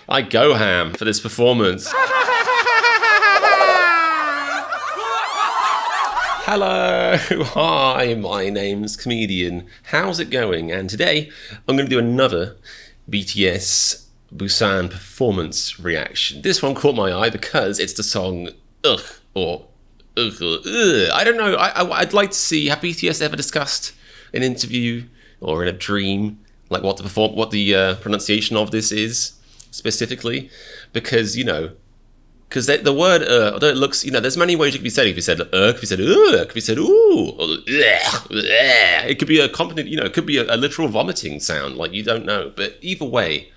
I go ham for this performance. Hello, hi, my name's Comedian. How's it going? And today I'm going to do another BTS Busan performance reaction. This one caught my eye because it's the song Ugh or Ugh. I don't know. I'd like to see, have BTS ever discussed in an interview or in a dream like what the pronunciation of this is specifically? Because, you know, because the word although it looks, you know, there's many ways it could be said. It could be said could be said it could be said ooh, or it could be accompanied, you know, it could be a literal vomiting sound, like you don't know. But either way,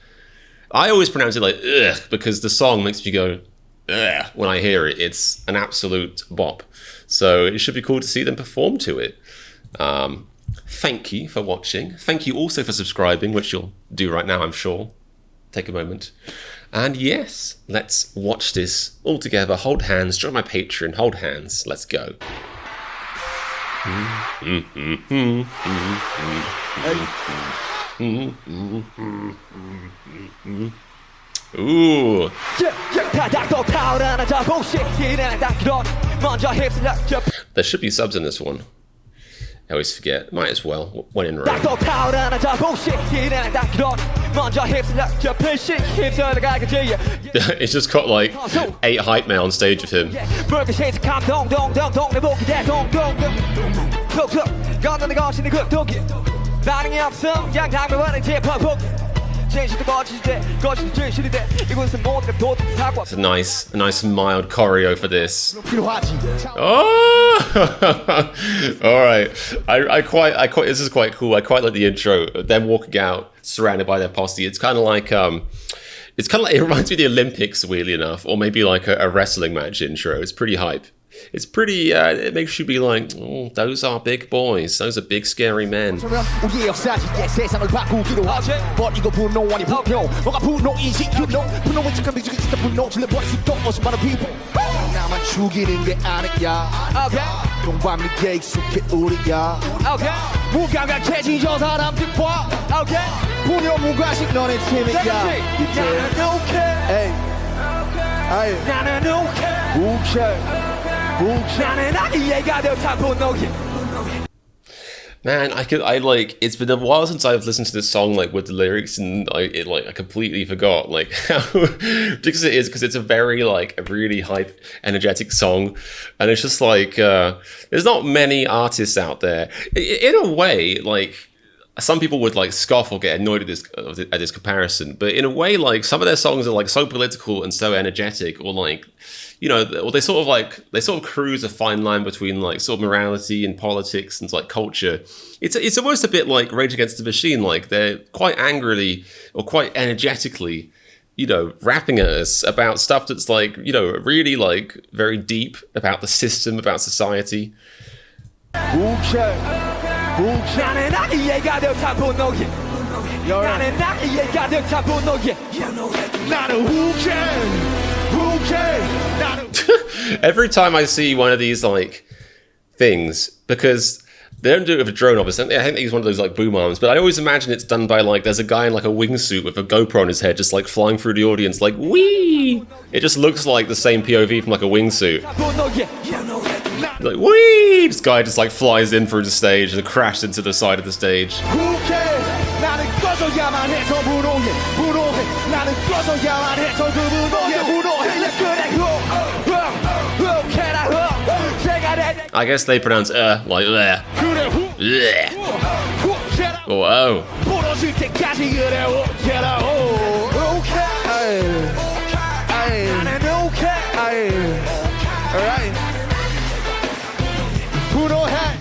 I always pronounce it like ugh because the song makes me go ugh when I hear it. It's an absolute bop. So it should be cool to see them perform to it. Thank you for watching. Thank you also for subscribing, which you'll do right now, I'm sure. Take a moment. And yes, let's watch this all together. Hold hands, join my Patreon, hold hands, let's go. Ooh. There should be subs in this one. I always forget. Might as well. When in Rome. It's just got like 8 hype mail on stage of him. It's a nice mild choreo for this. Oh, all right. I quite. This is quite cool. I quite like the intro. Them walking out, surrounded by their posse. It's kind of like it reminds me of the Olympics, weirdly enough, or maybe like a wrestling match intro. It's pretty hype. It's pretty, it makes you be like, oh, those are big boys. Those are big, scary men. Man, it's been a while since I've listened to this song like with the lyrics, and I completely forgot like how ridiculous it is, because it's a very like a really hype, energetic song, and it's just like there's not many artists out there. In a way, like some people would like scoff or get annoyed at this comparison, but in a way, like some of their songs are like so political and so energetic, or like, you know, or they sort of cruise a fine line between like sort of morality and politics and like culture. It's almost a bit like Rage Against the Machine. Like they're quite angrily or quite energetically, you know, rapping at us about stuff that's like, you know, really like very deep about the system, about society. Every time I see one of these like things, because they don't do it with a drone, obviously. I think they use one of those like boom arms, but I always imagine it's done by like there's a guy in like a wingsuit with a GoPro on his head, just like flying through the audience, like wee. It just looks like the same POV from like a wingsuit. Like wee! This guy just like flies in through the stage and crashes into the side of the stage. I guess they pronounce like there. Oh, oh.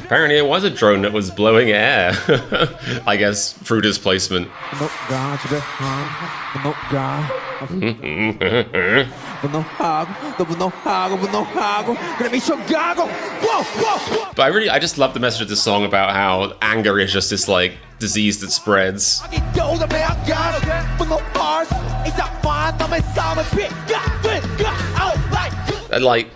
Apparently it was a drone that was blowing air. I guess through displacement. But I just love the message of this song about how anger is just this like disease that spreads. And like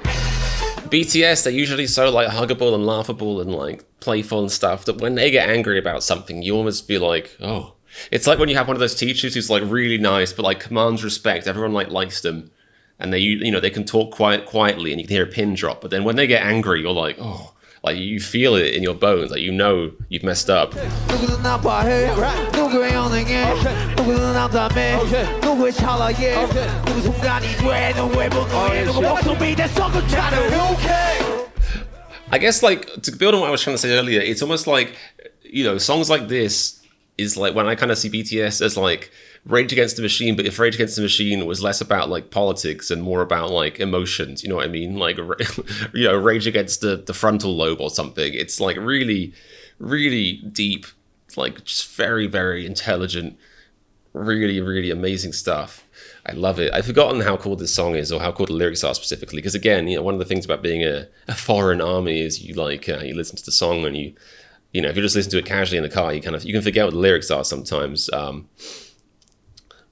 BTS, they're usually so like huggable and laughable and like playful and stuff that when they get angry about something, you almost feel like, oh, it's like when you have one of those teachers who's like really nice but like commands respect. Everyone like likes them, and they can talk quietly and you can hear a pin drop. But then when they get angry, you're like, oh, like you feel it in your bones, like you know you've messed up. I guess like to build on what I was trying to say earlier, it's almost like, you know, songs like this is like when I kind of see BTS as like Rage Against the Machine, but if Rage Against the Machine was less about like politics and more about like emotions, you know what I mean? Like, you know, Rage Against the frontal lobe or something. It's like really, really deep, like just very, very intelligent, really, really amazing stuff. I love it. I've forgotten how cool this song is or how cool the lyrics are specifically. Because again, you know, one of the things about being a foreign army is you like, you listen to the song and you know, if you just listen to it casually in the car, you can forget what the lyrics are sometimes.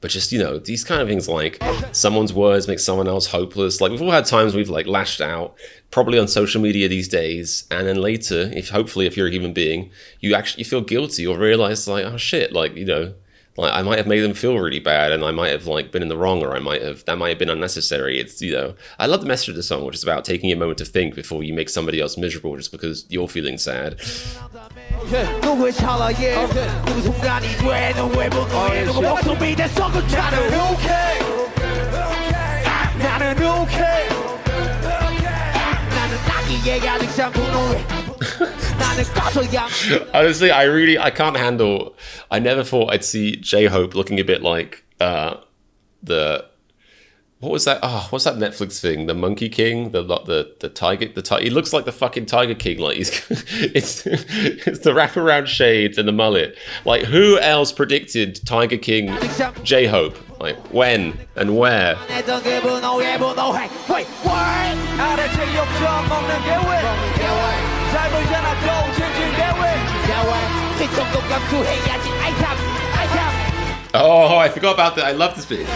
But just, you know, these kind of things like someone's words make someone else hopeless. Like we've all had times we've like lashed out, probably on social media these days. And then later, hopefully if you're a human being, you feel guilty or realize like, oh shit, like, you know, like I might have made them feel really bad and I might have like been in the wrong, or that might have been unnecessary. It's, you know, I love the message of the song, which is about taking a moment to think before you make somebody else miserable just because you're feeling sad. Honestly, I can't handle. I never thought I'd see J-Hope looking a bit like what was that? Oh, what's that Netflix thing? The Monkey King, the tiger, he looks like the fucking Tiger King. Like it's the wraparound shades and the mullet. Like who else predicted Tiger King J-Hope? Like when and where? Oh, I forgot about that. I love this bit.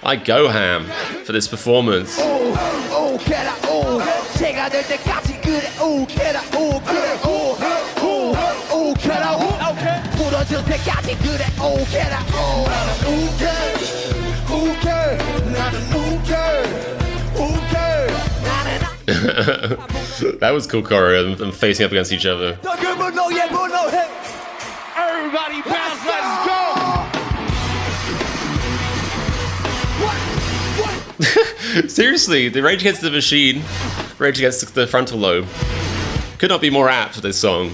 I go ham for this performance. That was cool choreo, them facing up against each other. Everybody bounce, let's go! Seriously, the Rage Against the Machine, Rage Against the Frontal Lobe, could not be more apt for this song.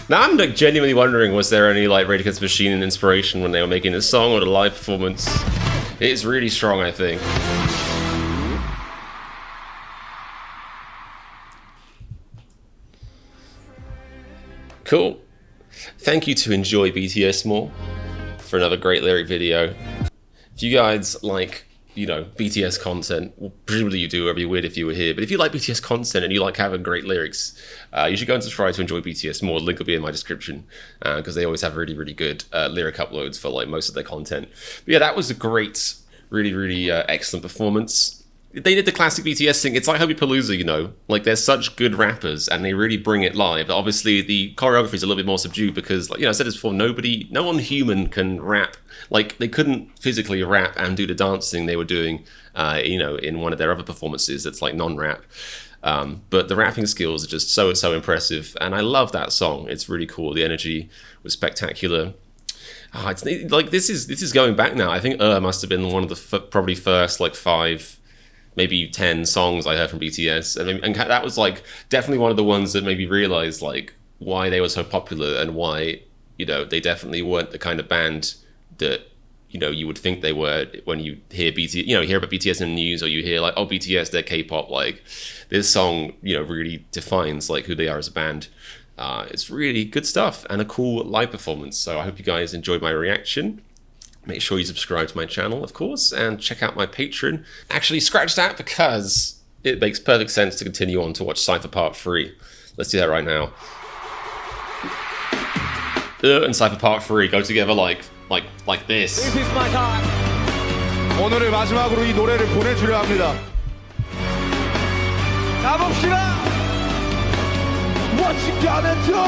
Now I'm like genuinely wondering, was there any like Rage Against the Machine inspiration when they were making this song or the live performance? It is really strong, I think. Cool. Thank you to Enjoy BTS More for another great lyric video. If you guys like, you know, BTS content, well, presumably you do, or it'd be weird if you were here, but if you like BTS content and you like having great lyrics, you should go and subscribe to Enjoy BTS More. The link will be in my description, because they always have really, really good lyric uploads for like most of their content. But yeah, that was a great, really, really excellent performance. They did the classic BTS thing. It's like Hobie Palooza, you know, like they're such good rappers and they really bring it live. But obviously the choreography is a little bit more subdued because, like, you know, I said this before, no one human can rap. Like they couldn't physically rap and do the dancing they were doing, you know, in one of their other performances that's like non-rap. But the rapping skills are just so impressive. And I love that song. It's really cool. The energy was spectacular. Oh, it's like, this is going back now. I think must have been one of the probably first like 5, maybe 10 songs I heard from BTS, and that was like definitely one of the ones that made me realize like why they were so popular and why, you know, they definitely weren't the kind of band that, you know, you would think they were when you hear BTS, you know, hear about BTS in the news, or you hear like, oh, BTS, they're K-pop. Like this song, you know, really defines like who they are as a band. It's really good stuff and a cool live performance. So I hope you guys enjoyed my reaction. Make sure you subscribe to my channel, of course, and check out my Patreon. Actually, scratch that because it makes perfect sense to continue on to watch Cypher Pt3. Let's do that right now. And Cypher Pt3 go together like this. This is my time. 오늘을 마지막으로 이 노래를 보내주려 합니다. 가봅시다. What you gonna do?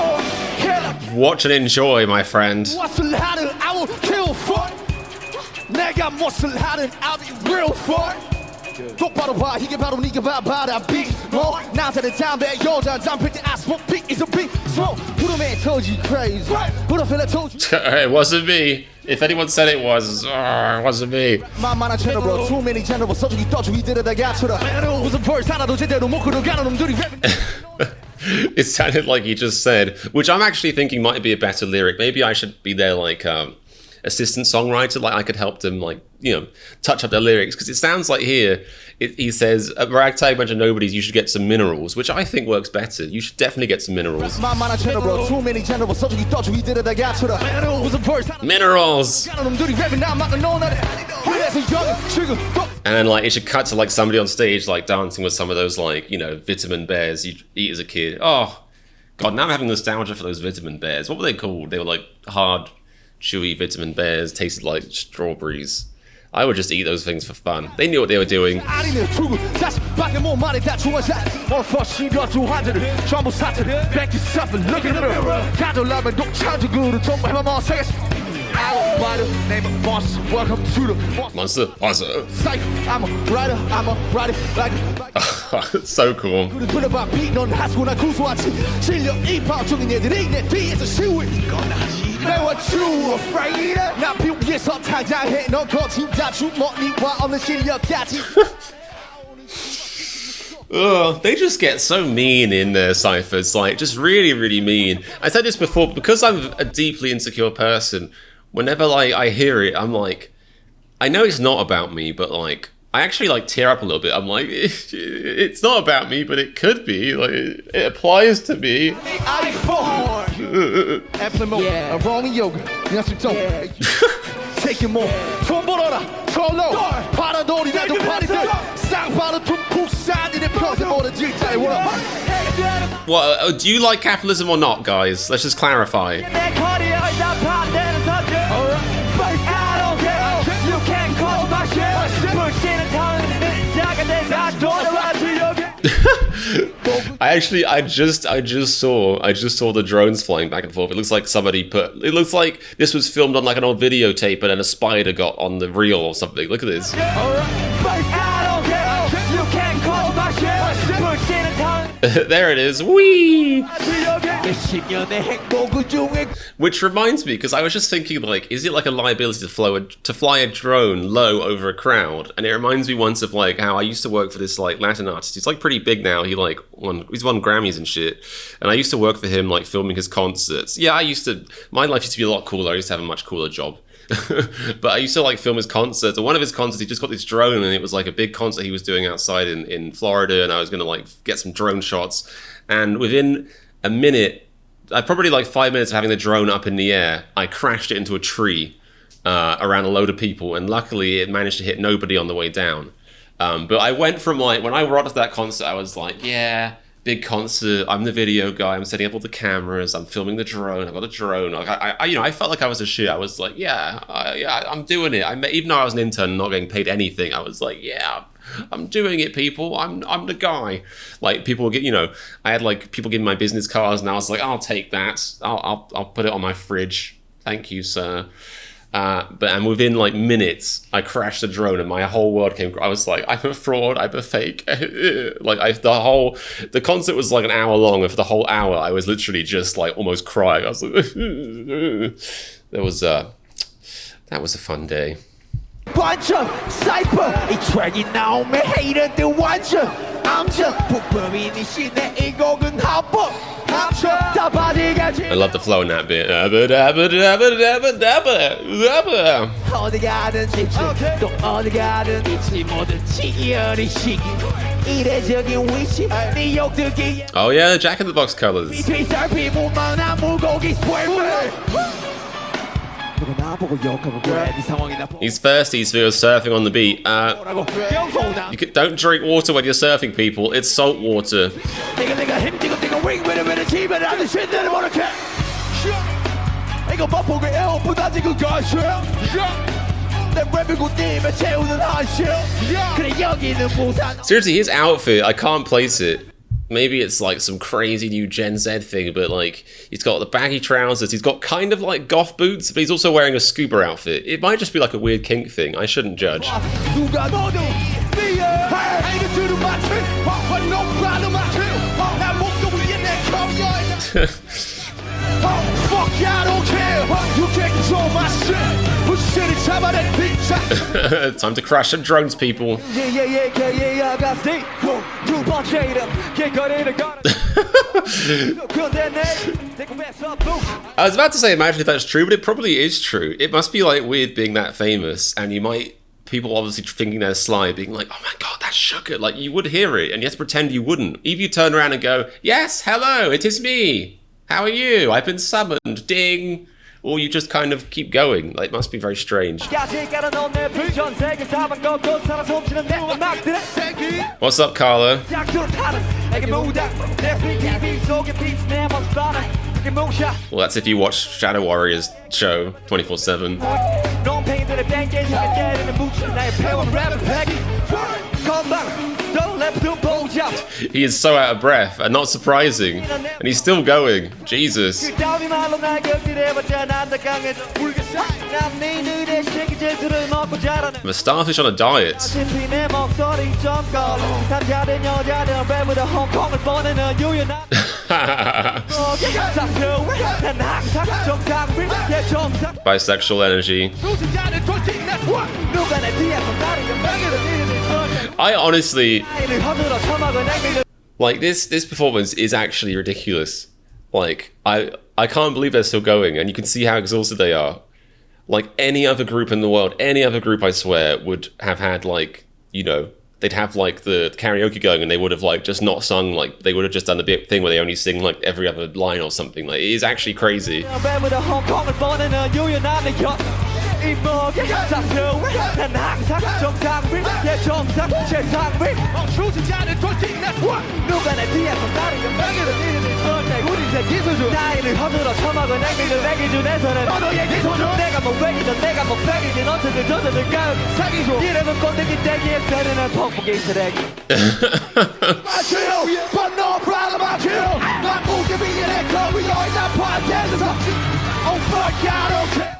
Watch and enjoy, my friend. 무엇을 하든 I will kill for. 내가 무엇을 하든 I'll be real for. 똑바로 봐 이게 바로 네가 봐봐라 big more 나한테는 담배 여자 담배 때 I smoke big is a big smoke 구름에 터지 crazy Who the fella told you It wasn't me. If anyone said it was, it wasn't me. 만만한 general too many general 서주기 떠주기 들여다가 쳐라 무슨 벌 하나도 제대로 못 걸어가는 놈들이 It sounded like he just said, which I'm actually thinking might be a better lyric. Maybe I should be their like assistant songwriter, like I could help them like, you know, touch up their lyrics, because it sounds like here he says a ragtag bunch of nobodies, you should get some minerals, which I think works better. You should definitely get some minerals. Minerals! And then like it should cut to like somebody on stage like dancing with some of those like, you know, vitamin bears you'd eat as a kid. Oh god, now I'm having nostalgia for those vitamin bears. What were they called? They were like hard, chewy vitamin bears, tasted like strawberries. I would just eat those things for fun. They knew what they were doing. Monster. I'm a writer, like so cool. They just get so mean in their ciphers, like just really, really mean. I said this before, because I'm a deeply insecure person, whenever like I hear it, I'm like, I know it's not about me, but like I actually like tear up a little bit. I'm like, it's not about me, but it could be. Like it applies to me. Taking more. What? Do you like capitalism or not, guys? Let's just clarify. I just saw the drones flying back and forth. It looks like it looks like this was filmed on like an old videotape and then a spider got on the reel or something. Look at this. There it is. Whee! Which reminds me, because I was just thinking, like, is it like a liability to fly a drone low over a crowd? And it reminds me once of like how I used to work for this like Latin artist. He's like pretty big now. He's won Grammys and shit. And I used to work for him, like filming his concerts. Yeah, my life used to be a lot cooler. I used to have a much cooler job. But I used to like film his concerts, and one of his concerts he just got this drone, and it was like a big concert he was doing outside in Florida, and I was gonna like get some drone shots, and within a minute, probably like 5 minutes of having the drone up in the air, I crashed it into a tree around a load of people, and luckily it managed to hit nobody on the way down. But I went from like, when I rocked to that concert, I was like, yeah, big concert, I'm the video guy, I'm setting up all the cameras, I'm filming the drone, I've got a drone. Like, I felt like I was a shit. I was like, yeah, I'm doing it. Even though I was an intern not getting paid anything, I was like, yeah, I'm doing it, people. I'm the guy. Like, people would get, I had like people giving my business cards, and I was like, I'll take that. I'll put it on my fridge. Thank you, sir. And within like minutes, I crashed the drone, and my whole world came. I was like, I'm a fraud. I'm a fake. Like the concert was like an hour long, and for the whole hour, I was literally just like almost crying. I was like, that was a fun day. 완전 Cypher 이 트랙이 나오면 hater들 완전 암전 북범인이 신의 이 곡은 합법 I love the flow in that bit. 어디 가든지 또 어디 가든지 뭐든지 이열이 시기 이례적인 위치 네 욕들기 Oh yeah, the Jack in the Box colors. He's thirsty, so you're surfing on the beat. Don't drink water when you're surfing, people. It's salt water. ring with a team and I just shit that I wanna catch. 이거 맛보게 해 보다지 그거 싫어. 내 랩이 굳님에 채우는 한실. 그래 여기는 부산. Seriously, his outfit, I can't place it. Maybe it's like some crazy new Gen Z thing, but like he's got the baggy trousers, he's got kind of like goth boots, but he's also wearing a scuba outfit. It might just be like a weird kink thing. I shouldn't judge. Fuck yeah, I don't care. You can't control my shit. Push shit and chop out that pizza. Time to crash some drones, people. Yeah, I got steak. You punch them. Can't go there to God. I was about to say, imagine if that's true, but it probably is true. It must be like weird being that famous, and you might, people obviously thinking they're sly, being like, oh my god, that's sugar. Like, you would hear it, and you have to pretend you wouldn't. If you turn around and go, yes, hello, it is me. How are you? I've been summoned. Ding. Or you just kind of keep going. Like, it must be very strange. What's up, Carla? Well, that's if you watch Shadow Warriors show 24/7. He is so out of breath, and not surprising, and he's still going. Jesus. I'm a starfish on a diet. Bisexual energy. I honestly, like, this performance is actually ridiculous. Like, I can't believe they're still going, and you can see how exhausted they are. Like, any other group in the world, any other group, I swear, would have had, like, you know, they'd have, like, the karaoke going, and they would have, like, just not sung, like, they would have just done the bit thing where they only sing, like, every other line or something. Like, it is actually crazy.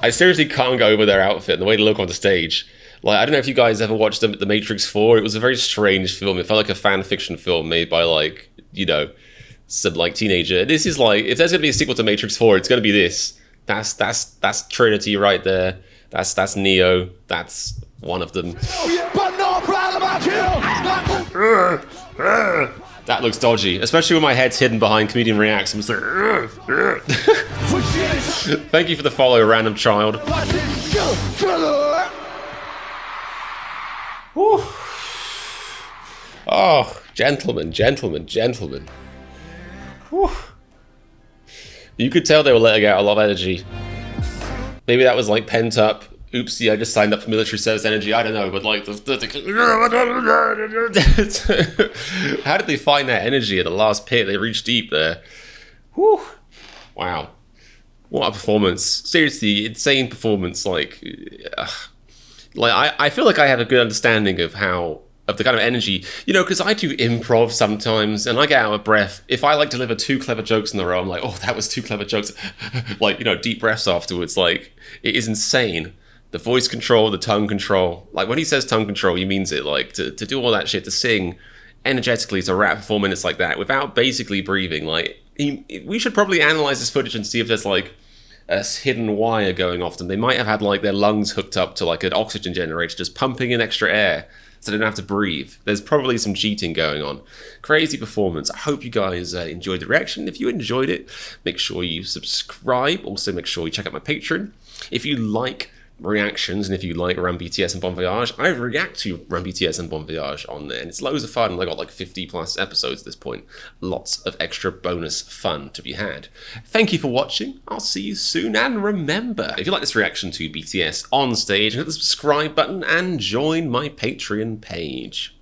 I seriously can't go over their outfit and the way they look on the stage. Like, I don't know if you guys ever watched The Matrix 4. It was a very strange film. It felt like a fan fiction film made by, like, you know, some, like, teenager. This is like, if there's gonna be a sequel to Matrix 4, it's gonna be this. That's Trinity right there. That's Neo. That's one of them. That looks dodgy, especially when my head's hidden behind comedian reacts. I'm just like, thank you for the follow, random child. Whew. Oh, gentlemen. Whew. You could tell they were letting out a lot of energy. Maybe that was like pent up. Oopsie, I just signed up for military service energy. I don't know, but like, how did they find that energy at the last pit? They reached deep there. Whew. Wow. What a performance. Seriously, insane performance. Like I feel like I have a good understanding of the kind of energy, you know, because I do improv sometimes and I get out of breath. If I like deliver 2 clever jokes in a row, I'm like, oh, that was 2 clever jokes. Like, you know, deep breaths afterwards. Like, it is insane. The voice control, the tongue control. Like, when he says tongue control, he means it. Like, to do all that shit, to sing energetically, to rap for 4 minutes like that without basically breathing. Like, we should probably analyze this footage and see if there's, like, a hidden wire going off them. They might have had, like, their lungs hooked up to, like, an oxygen generator, just pumping in extra air so they don't have to breathe. There's probably some cheating going on. Crazy performance. I hope you guys enjoyed the reaction. If you enjoyed it, make sure you subscribe. Also, make sure you check out my Patreon. If you like reactions and if you like Run BTS and Bon Voyage, I react to Run BTS and Bon Voyage on there, and it's loads of fun. I got like 50 plus episodes at this point. Lots of extra bonus fun to be had. Thank you for watching. I'll see you soon, and remember, if you like this reaction to BTS on stage, hit the subscribe button and join my Patreon page.